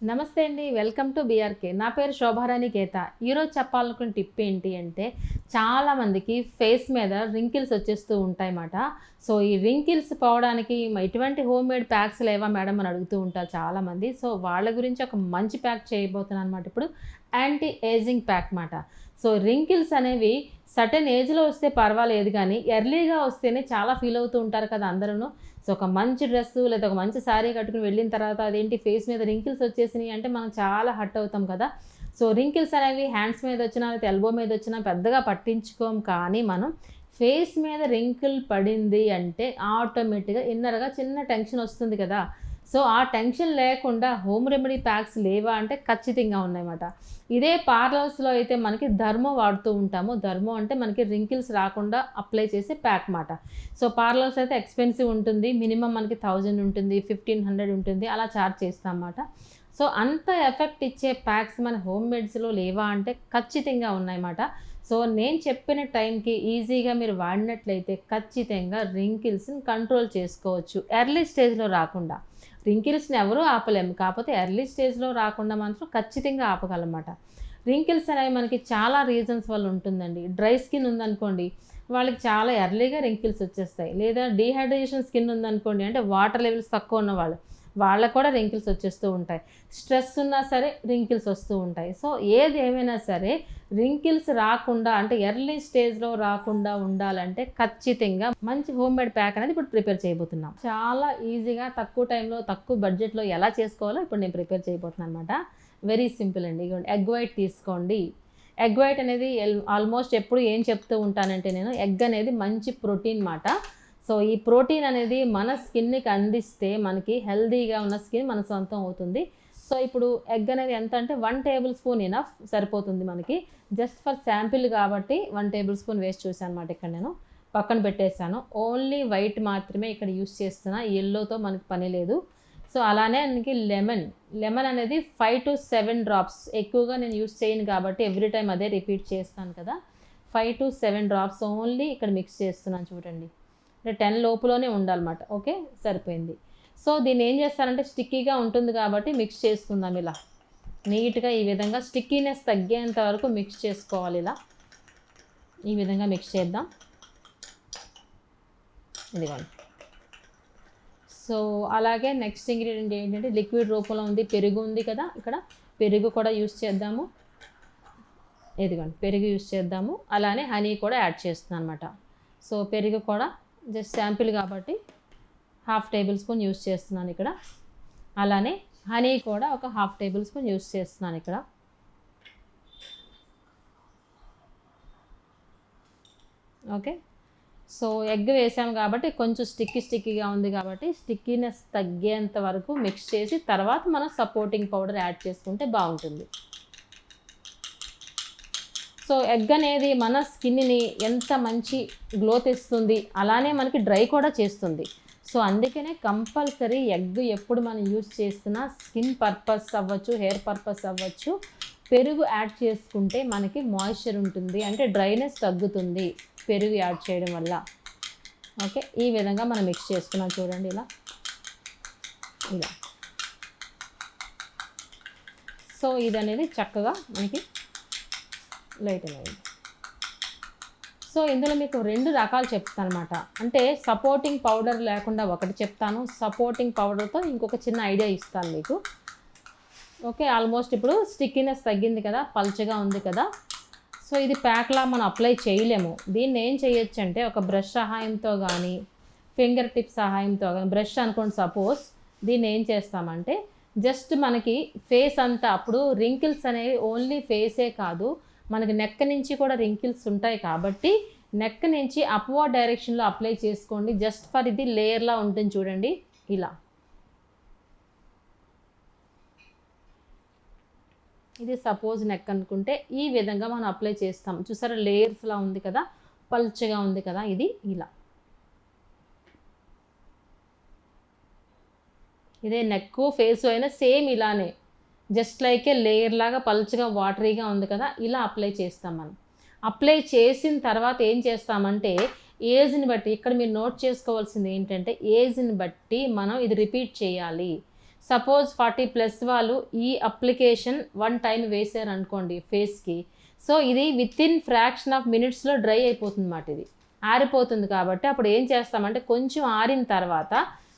నమస్తే అండి. Welcome to BRK. నా పేరు శోభారాణి కేత. ఈరోజు చెప్పాలనుకున్న టిప్ ఏంటి అంటే, చాలామందికి ఫేస్ మీద రింకిల్స్ వచ్చేస్తూ ఉంటాయన్నమాట. సో, ఈ రింకిల్స్ పోవడానికి ఎటువంటి హోమ్‌మేడ్ ప్యాక్స్ లేవా మేడం అని అడుగుతూ ఉంటారు చాలామంది. సో, వాళ్ళ గురించి ఒక మంచి ప్యాక్ చేయబోతున్నాను అనమాట ఇప్పుడు. యాంటీ ఏజింగ్ ప్యాక్ మాట. సో, రింకిల్స్ అనేవి సర్టెన్ ఏజ్‌లో వస్తే పర్వాలేదు గానీ, ఎర్లీగా వస్తేనే చాలా ఫీల్ అవుతూ ఉంటారు కదా అందరూను. సో, ఒక మంచి డ్రెస్సు లేదా ఒక మంచి శారీ కట్టుకొని వెళ్ళిన తర్వాత అదేంటి ఫేస్ మీద రింకిల్స్ వచ్చేసినాయి అంటే మనం చాలా హర్ట్ అవుతాం కదా! సో, రింకిల్స్ అనేవి హ్యాండ్స్ మీద వచ్చినా లేకపోతే ఎల్బో మీద వచ్చినా పెద్దగా పట్టించుకోం. కానీ మనం ఫేస్ మీద రింకిల్ పడింది అంటే ఆటోమేటిక్‌గా ఇన్నర్‌గా చిన్న టెన్షన్ వస్తుంది కదా! సో, ఆ టెన్షన్ లేకుండా హోమ్ రెమెడీ ప్యాక్స్ లేవా అంటే ఖచ్చితంగా ఉన్నాయన్నమాట. ఇదే పార్లర్స్‌లో అయితే మనకి ధర్మో వాడుతూ ఉంటాము. ధర్మో అంటే మనకి రింకిల్స్ రాకుండా అప్లై చేసే ప్యాక్ మాట. సో, పార్లర్స్ అయితే ఎక్స్‌పెన్సివ్ ఉంటుంది. మినిమమ్ మనకి 1000 ఉంటుంది, 1500 ఉంటుంది. అలా చార్జ్ చేస్తామన్నమాట. సో, అంత ఎఫెక్ట్ ఇచ్చే ప్యాక్స్ మన హోమ్ మేడ్స్‌లో లేవా అంటే ఖచ్చితంగా ఉన్నాయన్నమాట. సో, నేను చెప్పిన టైంకి ఈజీగా మీరు వాడినట్లయితే ఖచ్చితంగా రింకిల్స్‌ని కంట్రోల్ చేసుకోవచ్చు. ఎర్లీ స్టేజ్‌లో రాకుండా. రింకిల్స్‌ని ఎవరూ ఆపలేము. కాకపోతే ఎర్లీ స్టేజ్‌లో రాకుండా మాత్రం ఖచ్చితంగా ఆపగలమట. రింకిల్స్ అనేవి మనకి చాలా రీజన్స్ వల్ల ఉంటుందండి. డ్రై స్కిన్ ఉందనుకోండి, వాళ్ళకి చాలా ఎర్లీగా రింకిల్స్ వచ్చేస్తాయి. లేదా డీహైడ్రేషన్ స్కిన్ ఉందనుకోండి, అంటే వాటర్ లెవెల్స్ తక్కువ ఉన్నవాళ్ళు, వాళ్ళకి కూడా రింకిల్స్ వచ్చేస్తూ ఉంటాయి. స్ట్రెస్ ఉన్నా సరే రింకిల్స్ వస్తూ ఉంటాయి. సో, ఏది ఏమైనా సరే రింకిల్స్ రాకుండా అంటే ఎర్లీ స్టేజ్‌లో రాకుండా ఉండాలంటే ఖచ్చితంగా మంచి హోమ్‌మేడ్ ప్యాక్ అనేది ఇప్పుడు ప్రిపేర్ చేయబోతున్నాం. చాలా ఈజీగా తక్కువ టైంలో, తక్కువ బడ్జెట్‌లో ఎలా చేసుకోవాలో ఇప్పుడు నేను ప్రిపేర్ చేయబోతున్నాను అనమాట. వెరీ సింపుల్ అండి. ఇగోండి ఎగ్ వైట్ తీసుకోండి. ఎగ్ వైట్ అనేది ఆల్మోస్ట్ ఎప్పుడు ఏం చెప్తూ ఉంటానంటే నేను ఎగ్ అనేది మంచి ప్రోటీన్ మాట. సో, ఈ ప్రోటీన్ అనేది మన స్కిన్‌కి అందిస్తే మనకి హెల్తీగా ఉన్న స్కిన్ మన సొంతం అవుతుంది. సో, ఇప్పుడు ఎగ్ అనేది ఎంత అంటే 1 టేబుల్ స్పూన్ ఎనఫ్ సరిపోతుంది మనకి. జస్ట్ ఫర్ శాంపిల్ కాబట్టి 1 టేబుల్ స్పూన్ వేసి చూసాను అనమాట ఇక్కడ నేను. పక్కన పెట్టేసాను. ఓన్లీ వైట్ మాత్రమే ఇక్కడ యూజ్ చేస్తున్నా. యెల్లోతో మనకి పని లేదు. సో, అలానే మనకి లెమన్ అనేది 5-7 డ్రాప్స్. ఎక్కువగా నేను యూజ్ చేయను కాబట్టి ఎవ్రీ టైమ్ అదే రిపీట్ చేస్తాను కదా! 5-7 డ్రాప్స్ ఓన్లీ ఇక్కడ మిక్స్ చేస్తున్నాను చూడండి. అంటే 10 లోపులోనే ఉండాలన్నమాట. ఓకే, సరిపోయింది. సో, దీన్ని ఏం చేస్తారంటే స్టిక్కీగా ఉంటుంది కాబట్టి మిక్స్ చేసుకుందాం ఇలా. నీట్‌గా ఈ విధంగా స్టిక్కీనెస్ తగ్గేంత వరకు మిక్స్ చేసుకోవాలి ఇలా. ఈ విధంగా మిక్స్ చేద్దాం. ఇదిగోండి. సో, అలాగే నెక్స్ట్ ఇంగ్రీడియంట్ ఏంటంటే లిక్విడ్ రూపంలో ఉంది. పెరుగు ఉంది కదా ఇక్కడ. పెరుగు కూడా యూజ్ చేద్దాము. ఇదిగోండి పెరుగు యూజ్ చేద్దాము. అలానే హనీ కూడా యాడ్ చేస్తున్నాను అనమాట. సో, పెరుగు కూడా జస్ట్ శాంపిల్ కాబట్టి 1/2 టేబుల్ స్పూన్ యూజ్ చేస్తున్నాను ఇక్కడ. అలానే హనీ కూడా ఒక 1/2 టేబుల్ స్పూన్ యూజ్ చేస్తున్నాను ఇక్కడ. ఓకే. సో, ఎగ్ వేసాము కాబట్టి కొంచెం స్టిక్కీగా ఉంది కాబట్టి స్టిక్కీనెస్ తగ్గేంత వరకు మిక్స్ చేసి తర్వాత మనం సపోర్టింగ్ పౌడర్ యాడ్ చేసుకుంటే బాగుంటుంది. సో, ఎగ్ అనేది మన స్కిన్‌ని ఎంత మంచి గ్లో తెస్తుంది, అలానే మనకి డ్రై కూడా చేస్తుంది. సో, అందుకనే కంపల్సరీ ఎగ్ ఎప్పుడు మనం యూజ్ చేస్తున్నా స్కిన్ పర్పస్ అవ్వచ్చు, హెయిర్ పర్పస్ అవ్వచ్చు, పెరుగు యాడ్ చేసుకుంటే మనకి మాయిశ్చర్ ఉంటుంది. అంటే డ్రైనెస్ తగ్గుతుంది పెరుగు యాడ్ చేయడం వల్ల. ఓకే, ఈ విధంగా మనం మిక్స్ చేసుకున్నాం చూడండి ఇలా. ఇలా. సో, ఇదనేది చక్కగా మనకి లైట్ అనేది. సో, ఇందులో మీకు 2 రకాలు చెప్తానమాట. అంటే సపోర్టింగ్ పౌడర్ లేకుండా ఒకటి చెప్తాను. సపోర్టింగ్ పౌడర్‌తో ఇంకొక చిన్న ఐడియా ఇస్తాను మీకు. ఓకే, ఆల్మోస్ట్ ఇప్పుడు స్టిక్కీనెస్ తగ్గింది కదా! పల్చగా ఉంది కదా! సో, ఇది ప్యాక్‌లా మనం అప్లై చేయలేము. దీన్ని ఏం చేయొచ్చంటే ఒక బ్రష్ సహాయంతో గానీ, ఫింగర్ టిప్ సహాయంతో గానీ, బ్రష్ అనుకోండి సపోజ్. దీన్ని ఏం చేస్తామంటే జస్ట్ మనకి ఫేస్ అంతా అప్పుడు రింకిల్స్ అనేవి ఓన్లీ ఫేసే కాదు, మనకి నెక్ నుంచి కూడా రింకిల్స్ ఉంటాయి కాబట్టి నెక్ నుంచి అప్‌వర్డ్ డైరెక్షన్‌లో అప్లై చేసుకోండి. జస్ట్ ఫర్ ఇది లేయర్‌లా ఉంటుంది చూడండి ఇలా. ఇది సపోజ్ నెక్ అనుకుంటే ఈ విధంగా మనం అప్లై చేస్తాం. చూసారా లేయర్స్‌లా ఉంది కదా! పల్చగా ఉంది కదా! ఇది ఇలా. ఇదే నెక్కు, ఫేసు అయినా సేమ్ ఇలానే. జస్ట్ లైక్ ఏ లేయర్ లాగా పల్చగా వాటరీగా ఉంది కదా! ఇలా అప్లై చేస్తాం మనం. అప్లై చేసిన తర్వాత ఏం చేస్తామంటే ఏజ్‌ని బట్టి ఇక్కడ మీరు నోట్ చేసుకోవాల్సింది ఏంటంటే ఏజ్‌ని బట్టి మనం ఇది రిపీట్ చేయాలి. సపోజ్ 40+ వాళ్ళు ఈ అప్లికేషన్ 1 టైం వేసారు అనుకోండి ఫేస్కి, సో ఇది వితిన్ ఫ్రాక్షన్ ఆఫ్ మినిట్స్లో డ్రై అయిపోతుంది అన్నమాట. ఇది ఆరిపోతుంది కాబట్టి అప్పుడు ఏం చేస్తామంటే కొంచెం ఆరిన తర్వాత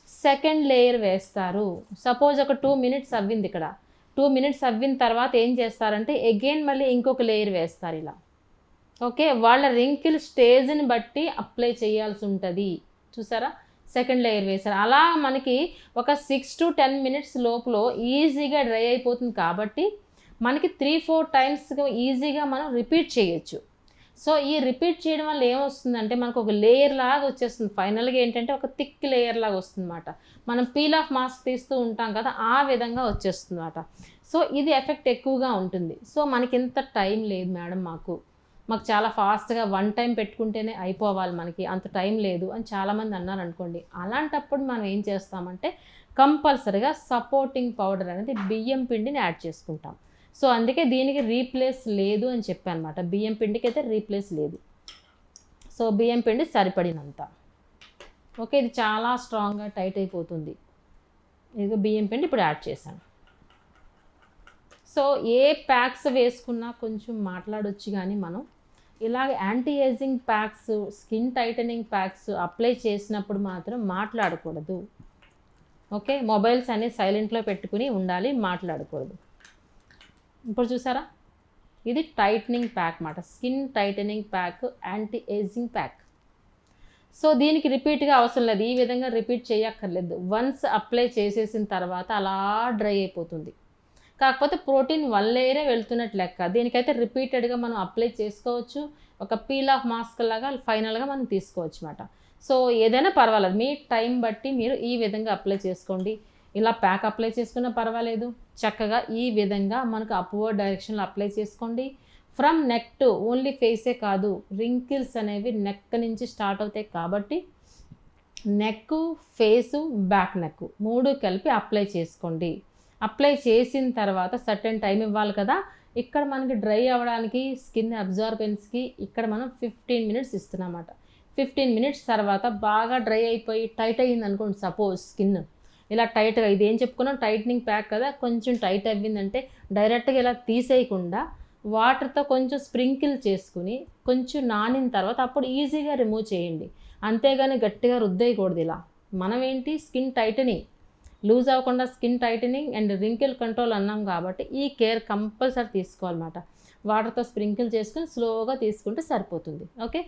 సెకండ్ లేయర్ వేస్తారు. సపోజ్ ఒక 2 మినిట్స్ అవ్వింది, ఇక్కడ 2 మినిట్స్ అవ్విన తర్వాత ఏం చేస్తారంటే అగైన్ మళ్ళీ ఇంకొక లేయర్ వేస్తారు ఇలా. ఓకే, వాళ్ళ రింకిల్ స్టేజ్ని బట్టి అప్లై చేయాల్సి ఉంటుంది. చూసారా, సెకండ్ లేయర్ వేసారు. అలా మనకి ఒక 6 to 10 మినిట్స్ లోపల ఈజీగా డ్రై అయిపోతుంది కాబట్టి మనకి 3-4 టైమ్స్ ఈజీగా మనం రిపీట్ చేయొచ్చు. సో ఈ రిపీట్ చేయడం వల్ల ఏమొస్తుందంటే మనకు ఒక లేయర్ లాగా వచ్చేస్తుంది. ఫైనల్గా ఏంటంటే ఒక థిక్ లేయర్ లాగా వస్తుంది అన్నమాట. మనం పీల్ ఆఫ్ మాస్క్ తీస్తూ ఉంటాం కదా, ఆ విధంగా వచ్చేస్తుంది అన్నమాట. సో ఇది ఎఫెక్ట్ ఎక్కువగా ఉంటుంది. సో మనకి ఇంత టైం లేదు మేడం, మాకు చాలా ఫాస్ట్గా 1 టైం పెట్టుకుంటేనే అయిపోవాలి, మనకి అంత టైం లేదు అని చాలామంది అన్నారు అనుకోండి. అలాంటప్పుడు మనం ఏం చేస్తామంటే కంపల్సరీగా సపోర్టింగ్ పౌడర్ అనేది బియ్యం పిండిని యాడ్ చేసుకుంటాం. సో అందుకే దీనికి రీప్లేస్ లేదు అని చెప్పాను అనమాట. బియ్యం పిండికి అయితే రీప్లేస్ లేదు. సో బియ్యం పిండి సరిపడినంత. ఓకే, ఇది చాలా స్ట్రాంగ్గా టైట్ అయిపోతుంది. ఇది బియ్యం పిండి ఇప్పుడు యాడ్ చేశాను. సో ఏ ప్యాక్స్ వేసుకున్నా కొంచెం మాట్లాడొచ్చు, కానీ మనం ఇలాగ anti ageing packs, skin titling packs apply చేసినప్పుడు మాత్రం మాట్లాడకూడదు. ఓకే, మొబైల్స్ అనేవి సైలెంట్లో పెట్టుకుని ఉండాలి, మాట్లాడకూడదు. ఇప్పుడు చూసారా, ఇది టైటనింగ్ ప్యాక్ అన్నమాట. Skin titling pack, anti ageing pack. So దీనికి రిపీట్గా అవసరం లేదు, ఈ విధంగా రిపీట్ చేయక్కర్లేదు. వన్స్ అప్లై చేసేసిన తర్వాత అలా డ్రై అయిపోతుంది. కాకపోతే ప్రోటీన్ 1 లేయరే వెళ్తున్నట్టు లెక్క. దీనికైతే రిపీటెడ్గా మనం అప్లై చేసుకోవచ్చు. ఒక పీల్ ఆఫ్ మాస్క్ లాగా ఫైనల్గా మనం తీసుకోవచ్చు అన్నమాట. సో ఏదైనా పర్వాలేదు, మీ టైం బట్టి మీరు ఈ విధంగా అప్లై చేసుకోండి. ఇలా ప్యాక్ అప్లై చేసుకున్నా పర్వాలేదు, చక్కగా ఈ విధంగా మనకు అప్వర్డ్ డైరెక్షన్లో అప్లై చేసుకోండి. ఫ్రమ్ నెక్ టు, ఓన్లీ ఫేసే కాదు, రింకిల్స్ అనేవి నెక్ నుంచి స్టార్ట్ అవుతాయి కాబట్టి నెక్, ఫేసు, బ్యాక్ నెక్ 3 కలిపి అప్లై చేసుకోండి. అప్లై చేసిన తర్వాత సర్టెన్ టైం ఇవ్వాలి కదా. ఇక్కడ మనకి డ్రై అవ్వడానికి, స్కిన్ అబ్జార్బెన్స్కి ఇక్కడ మనం 15 మినిట్స్ ఇస్తున్నామన్నమాట. 15 మినిట్స్ తర్వాత బాగా డ్రై అయిపోయి టైట్ అయ్యింది అనుకోండి, సపోజ్ స్కిన్ ఇలా టైట్గా, ఇది ఏం చెప్పుకున్నాం టైట్నింగ్ ప్యాక్ కదా, కొంచెం టైట్ అవ్విందంటే డైరెక్ట్గా ఇలా తీసేయకుండా వాటర్తో కొంచెం స్ప్రింకిల్ చేసుకుని కొంచెం నానిన తర్వాత అప్పుడు ఈజీగా రిమూవ్ చేయండి. అంతేగాని గట్టిగా రుద్దేయకూడదు. ఇలా మనం ఏంటి స్కిన్ టైటనింగ్, లూజ్ అవ్వకుండా skin titling and wrinkle control అన్నాం కాబట్టి ఈ కేర్ కంపల్సరీ తీసుకోవాలన్నమాట. వాటర్తో స్ప్రింకిల్ చేసుకుని స్లోగా తీసుకుంటే సరిపోతుంది. ఓకే,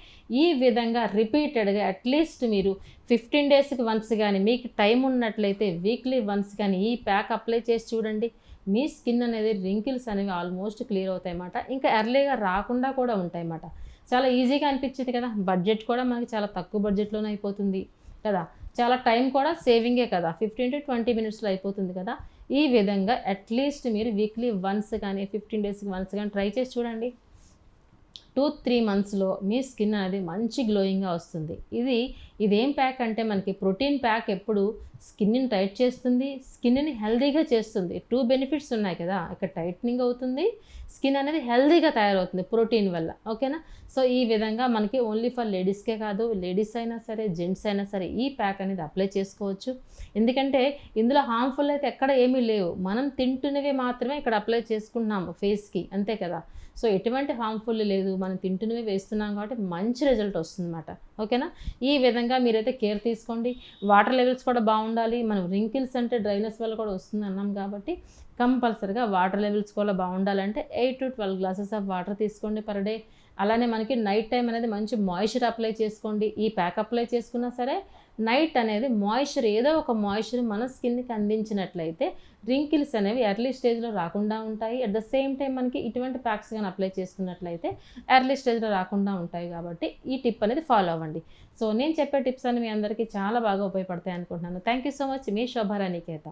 ఈ విధంగా రిపీటెడ్గా అట్లీస్ట్ మీరు 15 డేస్కి వన్స్ కానీ, మీకు టైం ఉన్నట్లయితే వీక్లీ వన్స్ కానీ ఈ ప్యాక్ అప్లై చేసి చూడండి. మీ స్కిన్ అనేది, రింకిల్స్ అనేవి ఆల్మోస్ట్ క్లియర్ అవుతాయి అన్నమాట. ఇంకా ఎర్లీగా రాకుండా కూడా ఉంటాయి అన్నమాట. చాలా ఈజీగా అనిపించింది కదా, బడ్జెట్ కూడా మనకి చాలా తక్కువ బడ్జెట్లోనే అయిపోతుంది కదా, చాలా టైం కూడా సేవింగే కదా, 15 to 20 మినిట్స్లో అయిపోతుంది కదా. ఈ విధంగా అట్లీస్ట్ మీరు వీక్లీ వన్స్ కానీ 15 డేస్కి వన్స్ కానీ ట్రై చేసి చూడండి. 2-3 మంత్స్లో మీ స్కిన్ అనేది మంచి గ్లోయింగ్గా వస్తుంది. ఇదేం ప్యాక్ అంటే మనకి ప్రోటీన్ ప్యాక్ ఎప్పుడు స్కిన్ని టైట్ చేస్తుంది, స్కిన్ని హెల్దీగా చేస్తుంది. 2 బెనిఫిట్స్ ఉన్నాయి కదా, ఇక్కడ టైట్నింగ్ అవుతుంది, స్కిన్ అనేది హెల్దీగా తయారవుతుంది ప్రోటీన్ వల్ల. ఓకేనా, సో ఈ విధంగా మనకి ఓన్లీ ఫర్ లేడీస్కే కాదు, లేడీస్ అయినా సరే జెంట్స్ అయినా సరే ఈ ప్యాక్ అనేది అప్లై చేసుకోవచ్చు. ఎందుకంటే ఇందులో హార్మ్ఫుల్ అయితే ఎక్కడ ఏమీ లేవు, మనం తింటున్నవి మాత్రమే ఇక్కడ అప్లై చేసుకుంటున్నాము ఫేస్కి, అంతే కదా. సో ఎటువంటి హార్మ్ఫుల్ లేదు, మనం తింటున్నవి వేస్తున్నాం కాబట్టి మంచి రిజల్ట్ వస్తుందన్నమాట. ఓకేనా, ఈ విధంగా మీరైతే కేర్ తీసుకోండి. వాటర్ లెవెల్స్ కూడా బాగుండాలి. మనం రింకిల్స్ అంటే డ్రైనెస్ వల్ల కూడా వస్తుంది అన్నాం కాబట్టి కంపల్సరీగా వాటర్ లెవెల్స్ కూడా బాగుండాలంటే 8 to 12 గ్లాసెస్ ఆఫ్ వాటర్ తీసుకోండి పర్ డే. అలానే మనకి నైట్ టైం అనేది మంచి మాయిశ్చర్ అప్లై చేసుకోండి. ఈ ప్యాక్ అప్లై చేసుకున్నా సరే నైట్ అనేది మాయిశ్చర్, ఏదో ఒక మాయిశ్చర్ మన స్కిన్కి అందించినట్లయితే రింకిల్స్ అనేవి ఎర్లీ స్టేజ్లో రాకుండా ఉంటాయి. అట్ ద సేమ్ టైం మనకి ఇటువంటి ప్యాక్స్ కానీ అప్లై చేసుకున్నట్లయితే ఎర్లీ స్టేజ్లో రాకుండా ఉంటాయి. కాబట్టి ఈ టిప్ అనేది ఫాలో అవ్వండి. సో నేను చెప్పే టిప్స్ అన్ని మీ అందరికీ చాలా బాగా ఉపయోగపడతాయి అనుకుంటున్నాను. Thank you so much. మీ శోభారాణి కేత.